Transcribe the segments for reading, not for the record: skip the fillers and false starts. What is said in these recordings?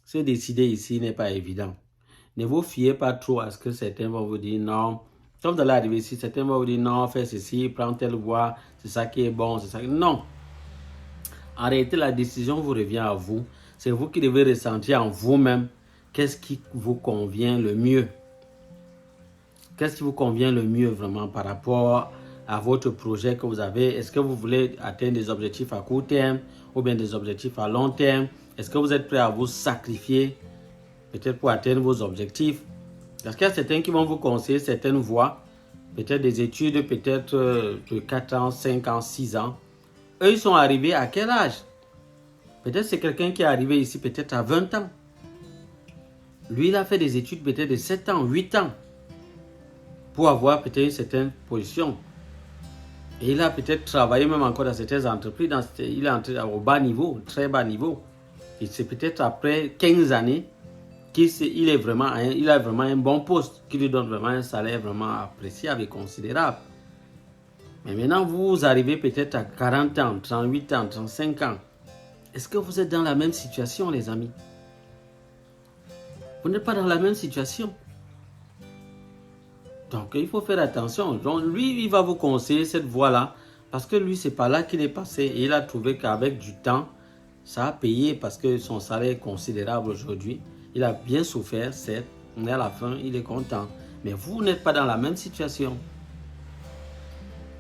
Se décider ici n'est pas évident. Ne vous fiez pas trop à ce que certains vont vous dire non. Comme vous allez arriver ici, certains vont vous dire non, fais ceci, prends telle voie, c'est ça qui est bon, c'est ça. Non. En réalité, la décision vous revient à vous. C'est vous qui devez ressentir en vous-même qu'est-ce qui vous convient le mieux. Qu'est-ce qui vous convient le mieux vraiment par rapport à votre projet que vous avez? Est-ce que vous voulez atteindre des objectifs à court terme ou bien des objectifs à long terme? Est-ce que vous êtes prêt à vous sacrifier peut-être pour atteindre vos objectifs? Parce qu'il y a certains qui vont vous conseiller certaines voies, peut-être des études, peut-être de 4 ans, 5 ans, 6 ans. Eux, ils sont arrivés à quel âge? Peut-être c'est quelqu'un qui est arrivé ici peut-être à 20 ans. Lui, il a fait des études peut-être de 7 ans, 8 ans pour avoir peut-être une certaine position. Et il a peut-être travaillé même encore dans certaines entreprises. Il est entré au bas niveau, très bas niveau. Et c'est peut-être après 15 années qu'il a vraiment un bon poste, qui lui donne vraiment un salaire vraiment appréciable et considérable. Mais maintenant, vous arrivez peut-être à 40 ans, 38 ans, 35 ans. Est-ce que vous êtes dans la même situation, les amis? Vous n'êtes pas dans la même situation. Donc, il faut faire attention. Donc, lui, il va vous conseiller cette voie-là parce que lui, c'est par là qu'il est passé et il a trouvé qu'avec du temps, ça a payé parce que son salaire est considérable aujourd'hui. Il a bien souffert, certes, mais à la fin, il est content. Mais vous n'êtes pas dans la même situation.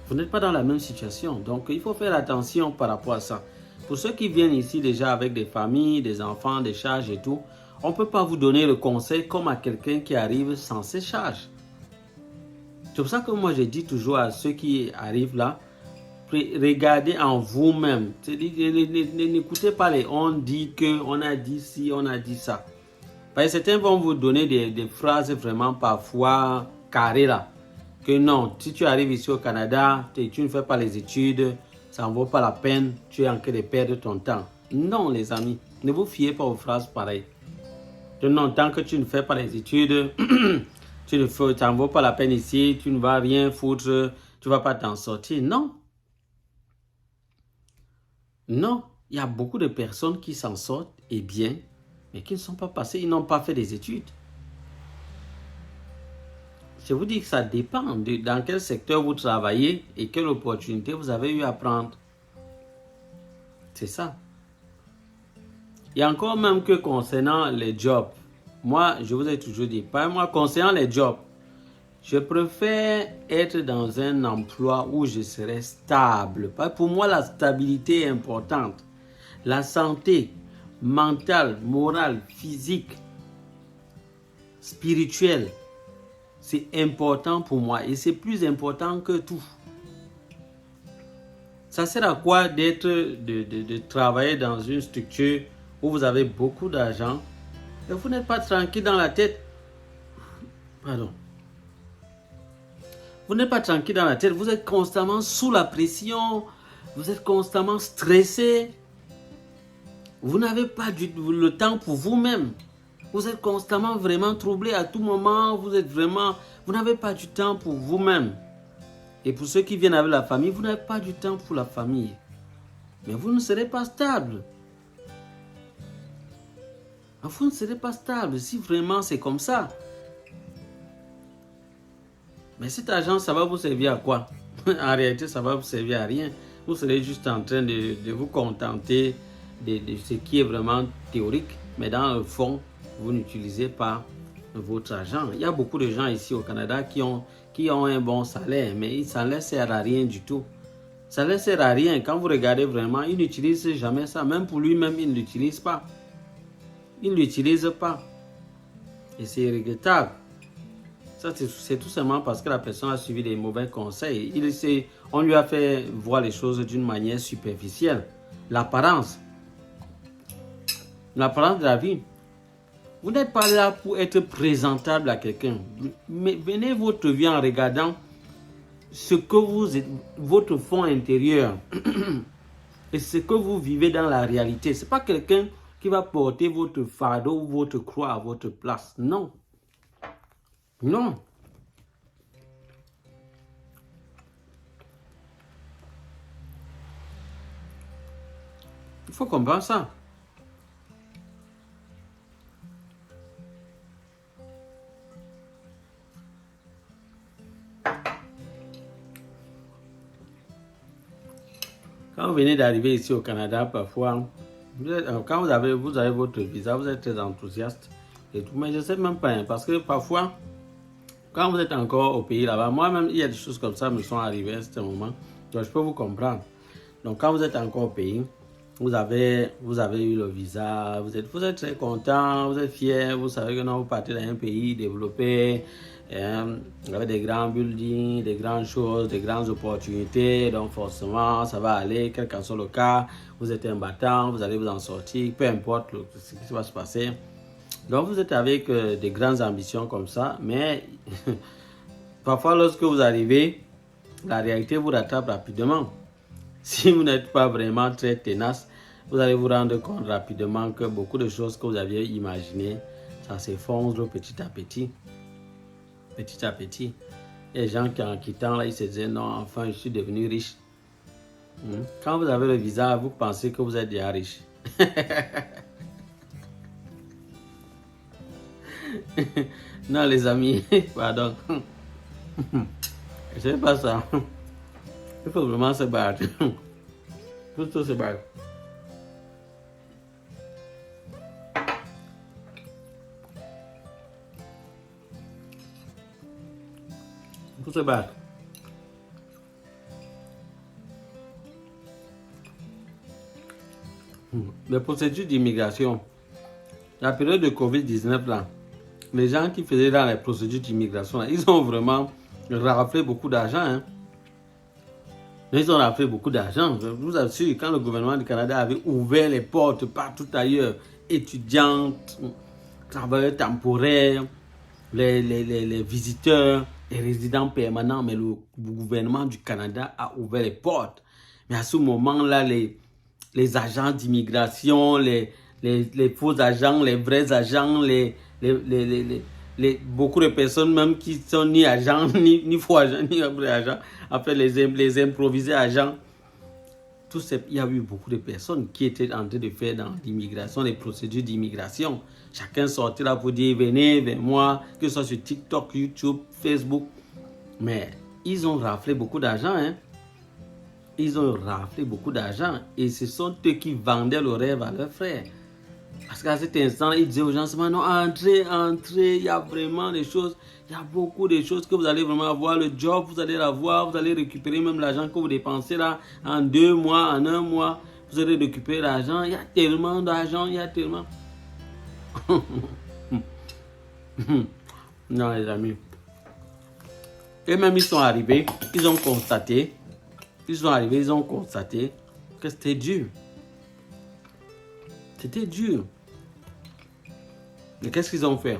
Vous n'êtes pas dans la même situation. Donc, il faut faire attention par rapport à ça. Pour ceux qui viennent ici déjà avec des familles, des enfants, des charges et tout, on ne peut pas vous donner le conseil comme à quelqu'un qui arrive sans ses charges. C'est pour ça que moi, je dis toujours à ceux qui arrivent là, regardez en vous-même. N'écoutez pas les on dit que, on a dit ci, on a dit ça. Parce que certains vont vous donner des phrases vraiment parfois carrées là. Que non, si tu arrives ici au Canada, tu ne fais pas les études, ça ne vaut pas la peine, tu es en train de perdre ton temps. Non, les amis, ne vous fiez pas aux phrases pareilles. Non, tant que tu ne fais pas les études, ça ne vaut pas la peine ici, tu ne vas rien foutre, tu ne vas pas t'en sortir. Non. Non, il y a beaucoup de personnes qui s'en sortent et bien, mais qui ne sont pas passées, ils n'ont pas fait des études. Je vous dis que ça dépend de dans quel secteur vous travaillez et quelle opportunité vous avez eu à prendre. C'est ça. Il y a encore même que concernant les jobs. Moi, je vous ai toujours dit, pas moi, concernant les jobs, je préfère être dans un emploi où je serai stable. Pour moi, la stabilité est importante. La santé mentale, morale, physique, spirituelle, c'est important pour moi et c'est plus important que tout. Ça sert à quoi de travailler dans une structure où vous avez beaucoup d'argent et vous n'êtes pas tranquille dans la tête? Pardon. Vous n'êtes pas tranquille dans la tête, vous êtes constamment sous la pression, vous êtes constamment stressé. Vous n'avez pas le temps pour vous-même. Vous êtes constamment vraiment troublé à tout moment. Vous n'avez pas du temps pour vous-même. Et pour ceux qui viennent avec la famille, vous n'avez pas du temps pour la famille. Mais vous ne serez pas stable. Vous ne serez pas stable si vraiment c'est comme ça. Mais cet argent, ça va vous servir à quoi? En réalité, ça va vous servir à rien. Vous serez juste en train de vous contenter de ce qui est vraiment théorique. Mais dans le fond, vous n'utilisez pas votre argent. Il y a beaucoup de gens ici au Canada qui ont un bon salaire, mais ça ne leur sert à rien du tout. Ça ne leur sert à rien. Quand vous regardez vraiment, ils n'utilisent jamais ça. Même pour lui-même, il ne l'utilise pas. Il ne l'utilise pas. Et c'est regrettable. Ça, c'est tout simplement parce que la personne a suivi des mauvais conseils. On lui a fait voir les choses d'une manière superficielle. L'apparence. L'apparence de la vie. Vous n'êtes pas là pour être présentable à quelqu'un. Mais venez votre vie en regardant ce que vous êtes, votre fond intérieur et ce que vous vivez dans la réalité. Ce n'est pas quelqu'un qui va porter votre fardeau ou votre croix à votre place. Non. Non. Il faut comprendre ça. Quand vous venez d'arriver ici au Canada, parfois, quand vous avez votre visa, vous êtes très enthousiaste et tout. Mais je ne sais même pas, hein, parce que parfois, quand vous êtes encore au pays là-bas, moi-même, il y a des choses comme ça me sont arrivées à ce moment. Donc, je peux vous comprendre. Donc, quand vous êtes encore au pays, vous avez eu le visa, vous êtes très content, vous êtes fier, vous savez que non, vous partez dans un pays développé, avec des grands buildings, des grandes choses, des grandes opportunités. Donc, forcément, ça va aller, quel qu'en soit le cas. Vous êtes un battant, vous allez vous en sortir, peu importe ce qui va se passer. Donc, vous êtes avec des grandes ambitions comme ça, mais parfois, lorsque vous arrivez, la réalité vous rattrape rapidement. Si vous n'êtes pas vraiment très tenace, vous allez vous rendre compte rapidement que beaucoup de choses que vous aviez imaginées, ça s'effondre petit à petit. Petit à petit. Il y a des gens qui, en quittant, là, ils se disaient, non, enfin, je suis devenu riche. Quand vous avez le visa, vous pensez que vous êtes déjà riche. Non, les amis, pardon. C'est pas ça. Il faut vraiment se battre. Plutôt se battre. Il faut se battre. Les procédures d'immigration. La période de Covid-19 là, les gens qui faisaient dans les procédures d'immigration, ils ont vraiment raflé beaucoup d'argent. Hein. Ils ont raflé beaucoup d'argent. Je vous assure, quand le gouvernement du Canada avait ouvert les portes partout ailleurs, étudiants, travailleurs temporaires, les visiteurs, les résidents permanents, mais le gouvernement du Canada a ouvert les portes. Mais à ce moment-là, les agents d'immigration, les faux agents, les vrais agents, beaucoup de personnes même qui sont ni agents, ni faux agents, ni vrais agents, après les improvisés agents. Il y a eu beaucoup de personnes qui étaient en train de faire dans l'immigration, les procédures d'immigration. Chacun sortait là pour dire venez vers moi, que ce soit sur TikTok, YouTube, Facebook. Mais ils ont raflé beaucoup d'argent. Hein? Ils ont raflé beaucoup d'argent. Et ce sont eux qui vendaient le rêve à leurs frères. Parce qu'à cet instant, ils disaient aux gens, non, entrez, il y a vraiment des choses, il y a beaucoup de choses que vous allez vraiment avoir. Le job, vous allez l'avoir, vous allez récupérer même l'argent que vous dépensez là en 2 mois, en 1 mois. Vous allez récupérer l'argent. Il y a tellement d'argent, il y a tellement. Non, les amis. Et même ils sont arrivés, ils ont constaté que c'était dur. C'était dur. Mais qu'est-ce qu'ils ont fait?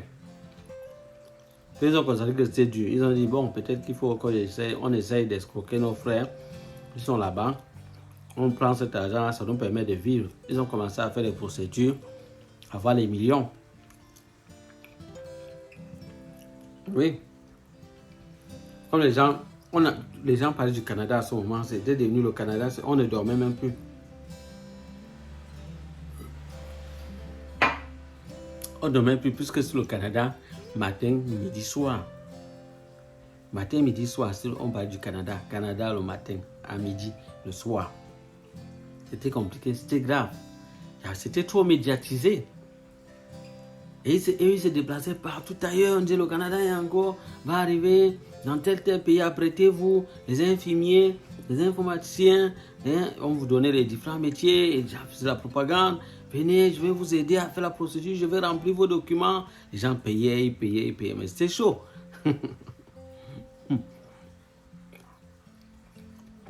Ils ont constaté que c'était dur. Ils ont dit, bon, peut-être qu'il faut qu'on essaye d'escroquer nos frères. Ils sont là-bas. On prend cet argent, ça nous permet de vivre. Ils ont commencé à faire des procédures, à avoir les millions. Oui. Comme les gens parlaient du Canada à ce moment, c'était devenu le Canada, on ne dormait même plus. On ne dormait plus puisque sur le Canada, matin, midi, soir. Matin, midi, soir, on parle du Canada. Canada le matin, à midi, le soir. C'était compliqué, c'était grave. C'était trop médiatisé. Et ils se déplaçaient partout ailleurs. On disait le Canada est encore, va arriver dans tel pays, apprêtez-vous, les infirmiers, les informaticiens, hein, on vous donnait les différents métiers, et c'est la propagande. Venez, je vais vous aider à faire la procédure, je vais remplir vos documents. Les gens payaient, ils payaient, mais c'était chaud.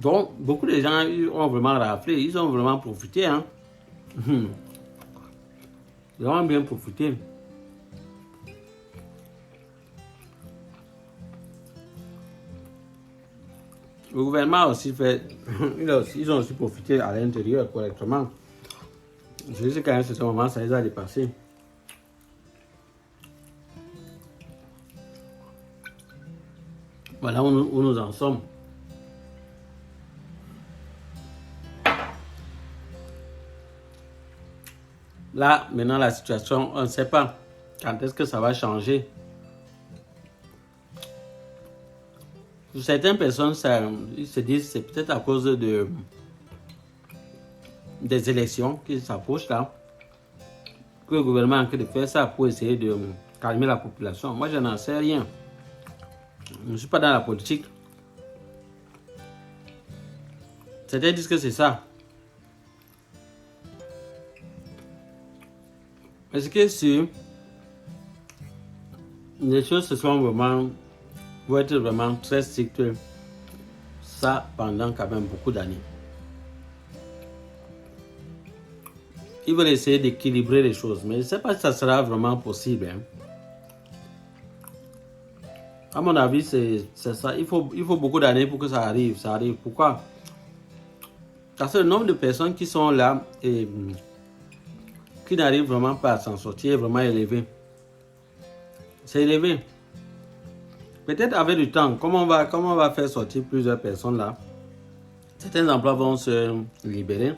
Donc, beaucoup de gens ont vraiment raflé, ils ont vraiment profité. Hein. Ils ont bien profité. Le gouvernement a aussi fait, ils ont aussi profité à l'intérieur correctement. Je sais qu'à un certain moment, ça les a dépassés. Voilà où nous en sommes. Là, maintenant, la situation, on ne sait pas quand est-ce que ça va changer. Pour certaines personnes, ils se disent que c'est peut-être à cause de des élections qui s'approchent là, que le gouvernement est en train de faire ça pour essayer de calmer la population. Moi, je n'en sais rien. Je ne suis pas dans la politique. Certains disent que c'est ça. Est-ce que si les choses se sont vraiment, vont être vraiment très strictes, ça pendant quand même beaucoup d'années. Ils veulent essayer d'équilibrer les choses, mais je ne sais pas si ça sera vraiment possible. Hein. À mon avis, c'est ça. Il faut beaucoup d'années pour que ça arrive. Ça arrive. Pourquoi? Parce que le nombre de personnes qui sont là et qui n'arrivent vraiment pas à s'en sortir est vraiment élevé. C'est élevé. Peut-être avec du temps, comment on va faire sortir plusieurs personnes là, certains emplois vont se libérer.